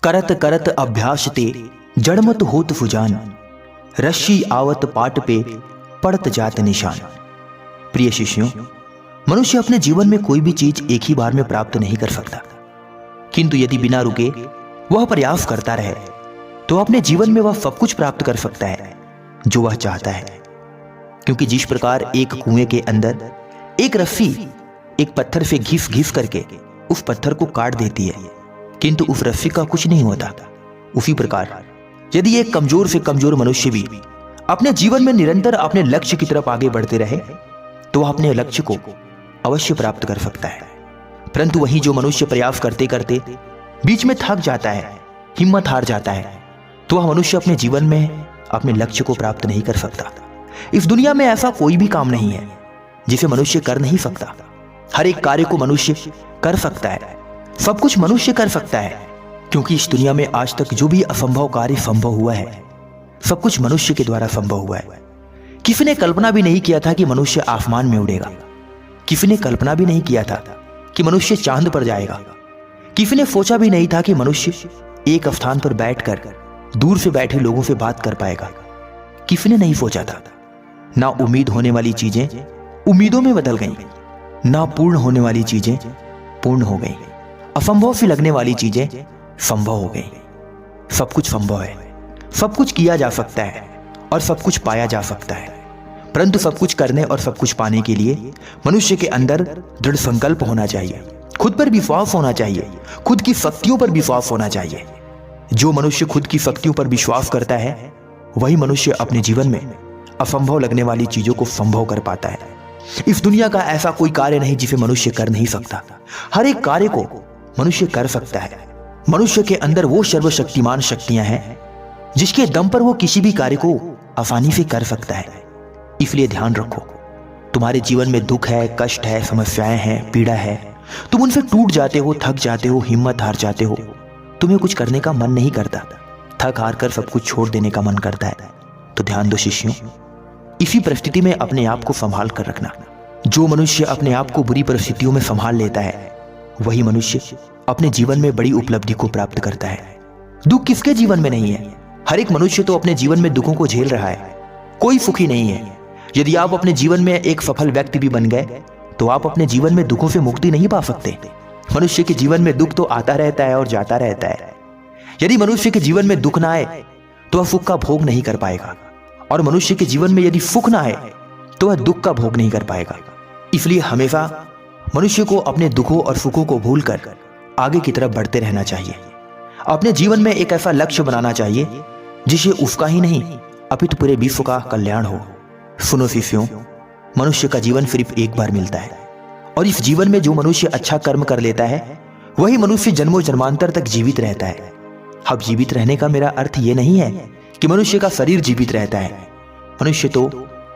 करत करत अभ्यास ते जड़मत होत फुजान, रस्सी आवत पाट पे पड़त जात निशान। प्रिय शिष्यों, मनुष्य अपने जीवन में कोई भी चीज एक ही बार में प्राप्त नहीं कर सकता, किंतु यदि बिना रुके वह प्रयास करता रहे तो अपने जीवन में वह सब कुछ प्राप्त कर सकता है जो वह चाहता है। क्योंकि जिस प्रकार एक कुएं के अंदर एक रस्सी एक पत्थर से घिस घिस करके उस पत्थर को काट देती है, किंतु उस रस्सी का कुछ नहीं होता, उसी प्रकार यदि एक कमजोर से कमजोर मनुष्य भी अपने जीवन में निरंतर अपने लक्ष्य की तरफ आगे बढ़ते रहे तो वह अपने लक्ष्य को अवश्य प्राप्त कर सकता है। परंतु वहीं जो मनुष्य प्रयास करते करते बीच में थक जाता है, हिम्मत हार जाता है, तो वह मनुष्य अपने जीवन में अपने लक्ष्य को प्राप्त नहीं कर सकता। इस दुनिया में ऐसा कोई भी काम नहीं है जिसे मनुष्य कर नहीं सकता। हर एक कार्य को मनुष्य कर सकता है, सब कुछ मनुष्य कर सकता है, क्योंकि इस दुनिया में आज तक जो भी असंभव कार्य संभव हुआ है सब कुछ मनुष्य के द्वारा संभव हुआ है। किसी ने कल्पना भी नहीं किया था कि मनुष्य आसमान में उड़ेगा, किसी ने कल्पना भी नहीं किया था कि मनुष्य चांद पर जाएगा, किसी ने सोचा भी नहीं था कि मनुष्य एक स्थान पर बैठकर दूर से बैठे लोगों से बात कर पाएगा, किसी ने नहीं सोचा था। ना उम्मीद होने वाली चीजें उम्मीदों में बदल गईं, ना पूर्ण होने वाली चीजें पूर्ण हो गईं, असंभव सी लगने वाली चीजें संभव हो गईं। सब कुछ संभव है, सब कुछ किया जा सकता है और सब कुछ पाया जा सकता है, परंतु सब कुछ करने और सब कुछ पाने के लिए मनुष्य के अंदर दृढ़ संकल्प होना चाहिए, खुद पर विश्वास होना चाहिए, खुद की शक्तियों पर विश्वास होना चाहिए। जो मनुष्य खुद की शक्तियों पर विश्वास करता है वही मनुष्य अपने जीवन में असंभव लगने वाली चीजों को संभव कर पाता है। इस दुनिया का ऐसा कोई कार्य नहीं जिसे मनुष्य कर नहीं सकता, हर एक कार्य को मनुष्य कर सकता है। मनुष्य के अंदर वो सर्वशक्तिमान शक्तियां हैं जिसके दम पर वो किसी भी कार्य को आसानी से कर सकता है। इसलिए ध्यान रखो, तुम्हारे जीवन में दुख है, कष्ट है, समस्याएं हैं, पीड़ा है, तुम उनसे टूट जाते हो, थक जाते हो, हिम्मत हार जाते हो, तुम्हें कुछ करने का मन नहीं करता, थक हार कर सब कुछ छोड़ देने का मन करता है। तो ध्यान दो शिष्यों, इसी परिस्थिति में अपने आप को संभाल कर रखना। जो मनुष्य अपने आप को बुरी परिस्थितियों में संभाल लेता है वही मनुष्य अपने जीवन में बड़ी उपलब्धि को प्राप्त करता है। दुख किसके जीवन में नहीं है? हर एक मनुष्य तो अपने जीवन में दुखों को झेल रहा है, कोई सुखी नहीं है। यदि आप अपने जीवन में एक सफल व्यक्ति भी बन गए तो आप अपने जीवन में दुखों से मुक्ति नहीं पा सकते। मनुष्य के जीवन में दुख तो आता रहता है और जाता रहता है। यदि मनुष्य के जीवन में दुख ना आए तो वह सुख का भोग नहीं कर पाएगा, और मनुष्य के जीवन में यदि सुख ना आए तो वह दुख का भोग नहीं कर पाएगा। इसलिए हमेशा मनुष्य को अपने दुखों और सुखों को भूलकर आगे की तरफ बढ़ते रहना चाहिए। अपने जीवन में एक ऐसा लक्ष्य बनाना चाहिए जिसे उसका ही नहीं अपितु पूरे विश्व का कल्याण हो। सुनो शिष्यों, मनुष्य का जीवन सिर्फ एक बार मिलता है, और इस जीवन में जो मनुष्य अच्छा कर्म कर लेता है वही मनुष्य जन्मों जन्मांतर तक जीवित रहता है। अब जीवित रहने का मेरा अर्थ ये नहीं है कि मनुष्य का शरीर जीवित रहता है। मनुष्य तो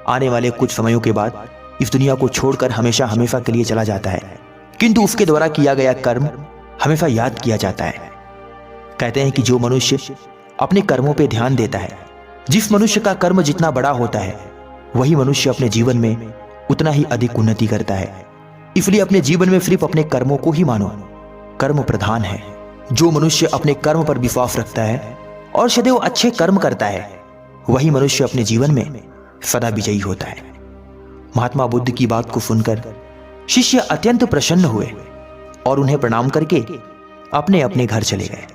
आने वाले कुछ समयों के बाद इस दुनिया को छोड़कर हमेशा हमेशा के लिए चला जाता है, किंतु उसके द्वारा किया गया कर्म हमेशा याद किया जाता है। कहते हैं कि जो मनुष्य अपने कर्मों पे ध्यान देता है, जिस मनुष्य का कर्म जितना बड़ा होता है वही मनुष्य अपने जीवन में उतना ही अधिक उन्नति करता है। इसलिए अपने जीवन में सिर्फ अपने कर्मों को ही मानो, कर्म प्रधान है। जो मनुष्य अपने कर्म पर विश्वास रखता है और सदैव अच्छे कर्म करता है वही मनुष्य अपने जीवन में सदा विजयी होता है। महात्मा बुद्ध की बात को सुनकर शिष्य अत्यंत प्रसन्न हुए और उन्हें प्रणाम करके अपने अपने घर चले गए।